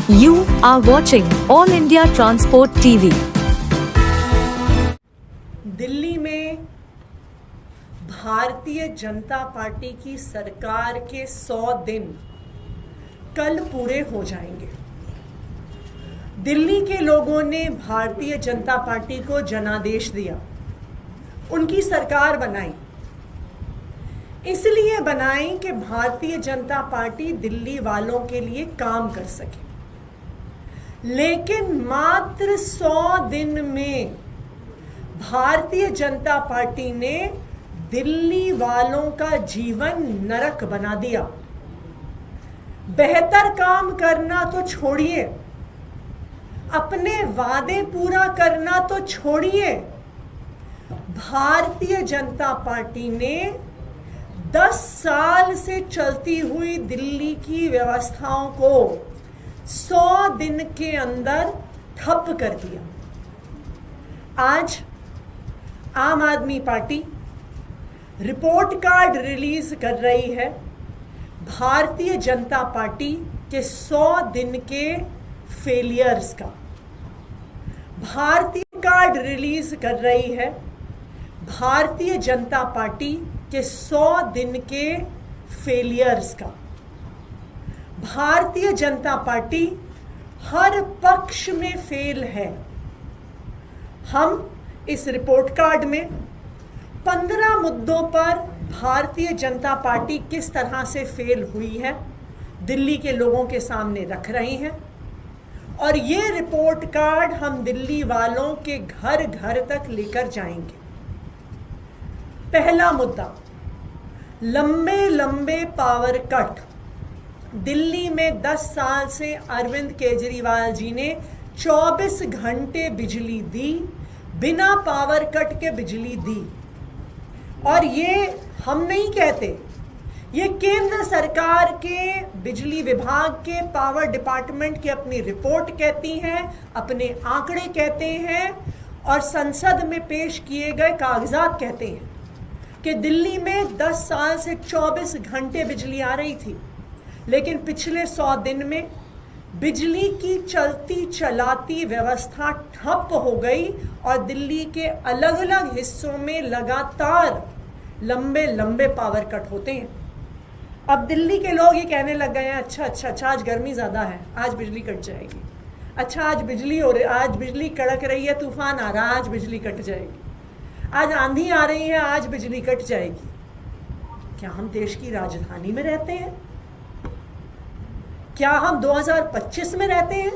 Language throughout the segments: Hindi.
You are watching All India Transport TV. Delhi में भारतीय जनता पार्टी की सरकार के 100 दिन कल पूरे हो जाएंगे। दिल्ली के लोगों ने भारतीय जनता पार्टी को जनादेश दिया, उनकी सरकार बनाई। इसलिए बनाई कि भारतीय जनता पार्टी दिल्ली वालों के लिए काम कर सके। लेकिन मात्र 100 दिन में भारतीय जनता पार्टी ने दिल्ली वालों का जीवन नरक बना दिया। बेहतर काम करना तो छोड़िए, अपने वादे पूरा करना तो छोड़िए, भारतीय जनता पार्टी ने 10 साल से चलती हुई दिल्ली की व्यवस्थाओं को 100 दिन के अंदर ठप कर दिया। आज आम आदमी पार्टी रिपोर्ट कार्ड रिलीज कर रही है भारतीय जनता पार्टी के 100 दिन के फेलियर्स का। भारतीय कार्ड रिलीज कर रही है भारतीय जनता पार्टी के 100 दिन के फेलियर्स का। भारतीय जनता पार्टी हर पक्ष में फेल है। हम इस रिपोर्ट कार्ड में 15 मुद्दों पर भारतीय जनता पार्टी किस तरह से फेल हुई है दिल्ली के लोगों के सामने रख रहे हैं, और ये रिपोर्ट कार्ड हम दिल्ली वालों के घर घर तक लेकर जाएंगे। पहला मुद्दा, लंबे लंबे पावर कट। दिल्ली में 10 साल से अरविंद केजरीवाल जी ने 24 घंटे बिजली दी, बिना पावर कट के बिजली दी। और ये हम नहीं कहते, ये केंद्र सरकार के बिजली विभाग के पावर डिपार्टमेंट की अपनी रिपोर्ट कहती है, अपने आंकड़े कहते हैं, और संसद में पेश किए गए कागजात कहते हैं कि दिल्ली में 10 साल से 24 घंटे बिजली आ रही थी। लेकिन पिछले 100 दिन में बिजली की चलती चलाती व्यवस्था ठप हो गई और दिल्ली के अलग अलग हिस्सों में लगातार लंबे लंबे पावर कट होते हैं। अब दिल्ली के लोग ये कहने लग गए हैं, अच्छा आज गर्मी ज़्यादा है, आज बिजली कट जाएगी। अच्छा आज बिजली कड़क रही है, तूफान आ रहा है, आज बिजली कट जाएगी। आज आंधी आ रही है, आज बिजली कट जाएगी। क्या हम देश की राजधानी में रहते हैं? क्या हम 2025 में रहते हैं?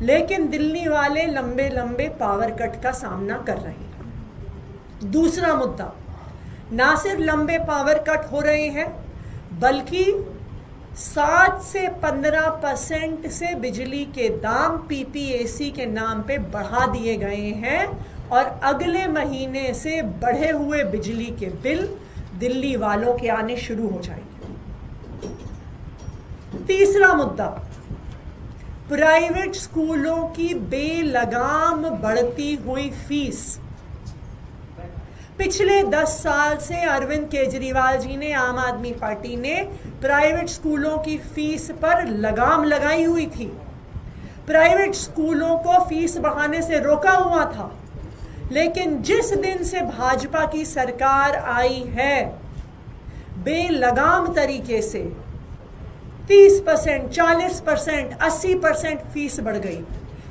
लेकिन दिल्ली वाले लंबे लंबे पावर कट का सामना कर रहे हैं। दूसरा मुद्दा, ना सिर्फ लंबे पावर कट हो रहे हैं, बल्कि 7 से 15% से बिजली के दाम पीपीएसी के नाम पे बढ़ा दिए गए हैं, और अगले महीने से बढ़े हुए बिजली के बिल दिल्ली वालों के आने शुरू हो जाएंगे। तीसरा मुद्दा, प्राइवेट स्कूलों की बेलगाम बढ़ती हुई फीस। पिछले 10 साल से अरविंद केजरीवाल जी ने, आम आदमी पार्टी ने प्राइवेट स्कूलों की फीस पर लगाम लगाई हुई थी। प्राइवेट स्कूलों को फीस बढ़ाने से रोका हुआ था। लेकिन जिस दिन से भाजपा की सरकार आई है, बेलगाम तरीके से 30%, 40%, 80% फीस बढ़ गई।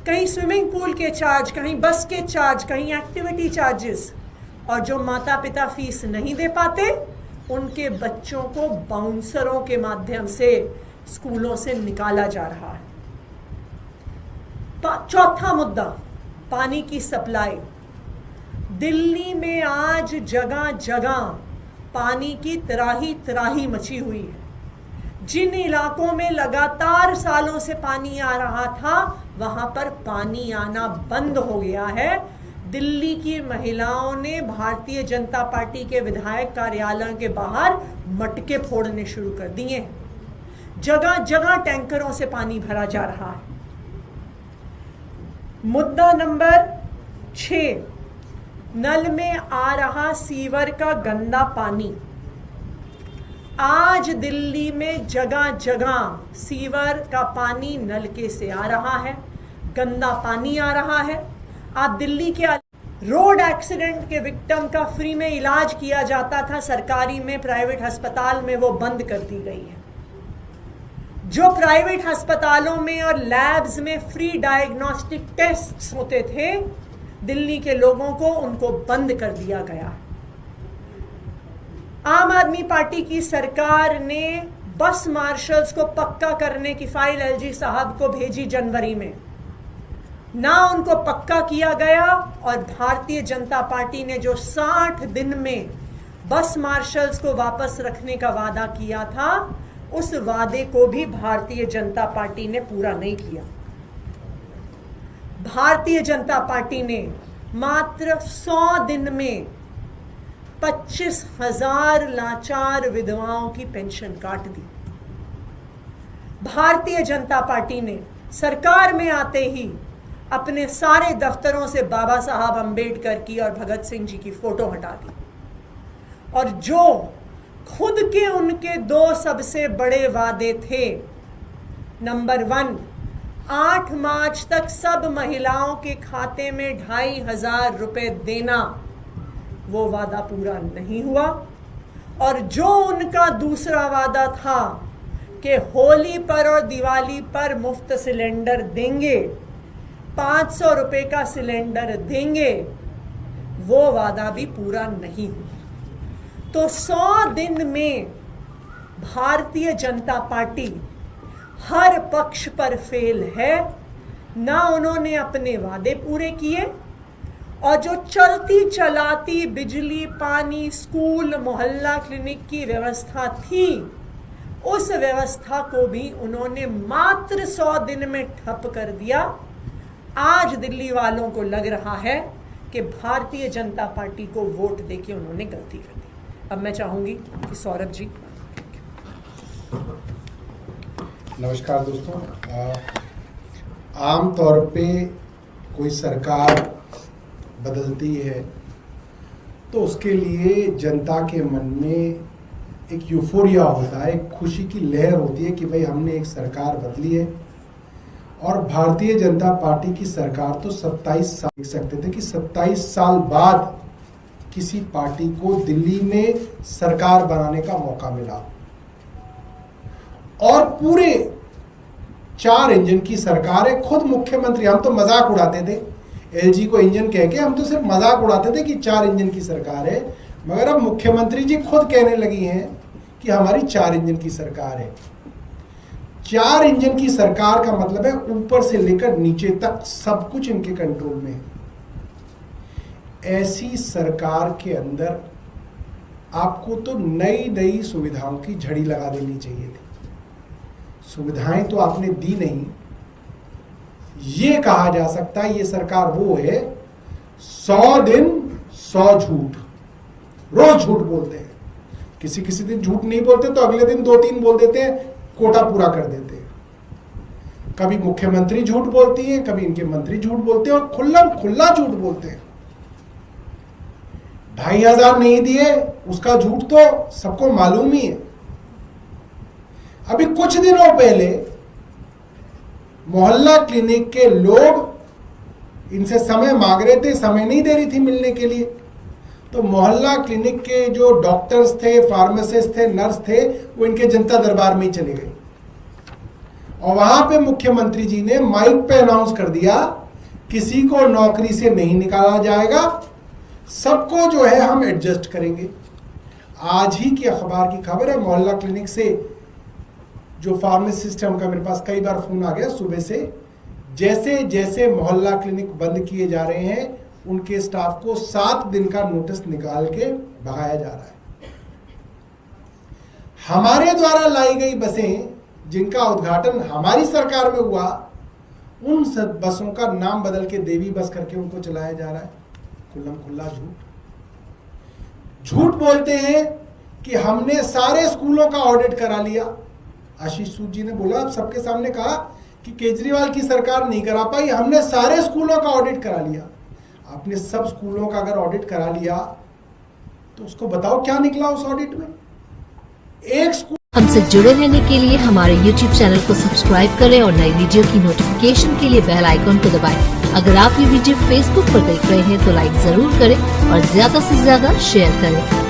कहीं स्विमिंग पूल के चार्ज, कहीं बस के चार्ज, कहीं एक्टिविटी चार्जेस। और जो माता पिता फीस नहीं दे पाते, उनके बच्चों को बाउंसरों के माध्यम से स्कूलों से निकाला जा रहा है। चौथा मुद्दा, पानी की सप्लाई। दिल्ली में आज जगह जगह पानी की त्राही मची हुई है। जिन इलाकों में लगातार सालों से पानी आ रहा था, वहां पर पानी आना बंद हो गया है। दिल्ली की महिलाओं ने भारतीय जनता पार्टी के विधायक कार्यालय के बाहर मटके फोड़ने शुरू कर दिए हैं। जगह जगह टैंकरों से पानी भरा जा रहा है। मुद्दा नंबर 6, नल में आ रहा सीवर का गंदा पानी। आज दिल्ली में जगह जगह सीवर का पानी नलके से आ रहा है, गंदा पानी आ रहा है। आप दिल्ली के रोड एक्सीडेंट के विक्टिम का फ्री में इलाज किया जाता था सरकारी में, प्राइवेट अस्पताल में वो बंद कर दी गई है। जो प्राइवेट अस्पतालों में और लैब्स में फ्री डायग्नोस्टिक टेस्ट्स होते थे दिल्ली के लोगों को, उनको बंद कर दिया गया। आम आदमी पार्टी की सरकार ने बस मार्शल्स को पक्का करने की फाइल एलजी साहब को भेजी जनवरी में, ना उनको पक्का किया गया। और भारतीय जनता पार्टी ने जो 60 दिन में बस मार्शल्स को वापस रखने का वादा किया था, उस वादे को भी भारतीय जनता पार्टी ने पूरा नहीं किया। भारतीय जनता पार्टी ने मात्र 100 दिन में 25,000 लाचार विधवाओं की पेंशन काट दी। भारतीय जनता पार्टी ने सरकार में आते ही अपने सारे दफ्तरों से बाबा साहब अंबेडकर की और भगत सिंह जी की फोटो हटा दी। और जो खुद के उनके 2 सबसे बड़े वादे थे, नंबर 1, 8 मार्च तक सब महिलाओं के खाते में 2,500 रुपए देना, वो वादा पूरा नहीं हुआ। और जो उनका दूसरा वादा था कि होली पर और दिवाली पर मुफ्त सिलेंडर देंगे, 500 रुपए का सिलेंडर देंगे, वो वादा भी पूरा नहीं हुआ। तो 100 दिन में भारतीय जनता पार्टी हर पक्ष पर फेल है। ना उन्होंने अपने वादे पूरे किए, और जो चलती चलाती बिजली, पानी, स्कूल, मोहल्ला क्लिनिक की व्यवस्था थी, उस व्यवस्था को भी उन्होंने मात्र 100 दिन में ठप कर दिया। आज दिल्ली वालों को लग रहा है कि भारतीय जनता पार्टी को वोट देके उन्होंने गलती कर दी। अब मैं चाहूंगी कि सौरभ जी। नमस्कार दोस्तों। आम तौर पे कोई सरकार बदलती है तो उसके लिए जनता के मन में एक यूफोरिया होता है, एक खुशी की लहर होती है कि भाई हमने एक सरकार बदली है। और भारतीय जनता पार्टी की सरकार तो 27 साल, देख सकते थे कि 27 साल बाद किसी पार्टी को दिल्ली में सरकार बनाने का मौका मिला, और पूरे 4 इंजन की सरकार है। खुद मुख्यमंत्री, हम तो मजाक उड़ाते थे एलजी को इंजन कह के, हम तो सिर्फ मजाक उड़ाते थे कि 4 इंजन की सरकार है, मगर अब मुख्यमंत्री जी खुद कहने लगी हैं कि हमारी 4 इंजन की सरकार है। 4 इंजन की सरकार का मतलब है ऊपर से लेकर नीचे तक सब कुछ इनके कंट्रोल में है। ऐसी सरकार के अंदर आपको तो नई नई सुविधाओं की झड़ी लगा देनी चाहिए थी। सुविधाएं तो आपने दी नहीं। ये कहा जा सकता है ये सरकार वो है 100 दिन 100 झूठ, रोज झूठ बोलते हैं। किसी किसी दिन झूठ नहीं बोलते तो अगले दिन 2-3 बोल देते हैं, कोटा पूरा कर देते हैं। कभी मुख्यमंत्री झूठ बोलती है, कभी इनके मंत्री झूठ बोलते हैं, और खुल्ला झूठ बोलते हैं। 2,500 नहीं दिए उसका झूठ तो सबको मालूम ही है। अभी कुछ दिनों पहले मोहल्ला क्लिनिक के लोग इनसे समय मांग रहे थे, समय नहीं दे रही थी मिलने के लिए, तो मोहल्ला क्लिनिक के जो डॉक्टर्स थे, फार्मासिस्ट थे, नर्स थे, वो इनके जनता दरबार में ही चले गए। और वहां पे मुख्यमंत्री जी ने माइक पे अनाउंस कर दिया किसी को नौकरी से नहीं निकाला जाएगा, सबको जो है हम एडजस्ट करेंगे। आज ही की अखबार की खबर है, मोहल्ला क्लिनिक से जो फार्मासिस्ट है उनका मेरे पास कई बार फोन आ गया सुबह से, जैसे जैसे मोहल्ला क्लिनिक बंद किए जा रहे हैं उनके स्टाफ को 7 दिन का नोटिस निकाल के भगाया जा रहा है। हमारे द्वारा लाई गई बसें जिनका उद्घाटन हमारी सरकार में हुआ, उन सब बसों का नाम बदल के देवी बस करके उनको चलाया जा रहा है। खुल्ला झूठ बोलते हैं कि हमने सारे स्कूलों का ऑडिट करा लिया। आशीष सूद जी ने बोला, आप सबके सामने कहा कि केजरीवाल की सरकार नहीं करा पाई, हमने सारे स्कूलों का ऑडिट करा लिया। आपने सब स्कूलों का अगर ऑडिट करा लिया तो उसको बताओ क्या निकला उस ऑडिट में। एक स्कूल हमसे जुड़े रहने के लिए हमारे YouTube चैनल को सब्सक्राइब करें और नई वीडियो की नोटिफिकेशन के लिए बेल आइकन को दबाएं। अगर आप ये वीडियो Facebook पर देख रहे हैं तो लाइक जरूर करें और ज्यादा से ज्यादा शेयर करें।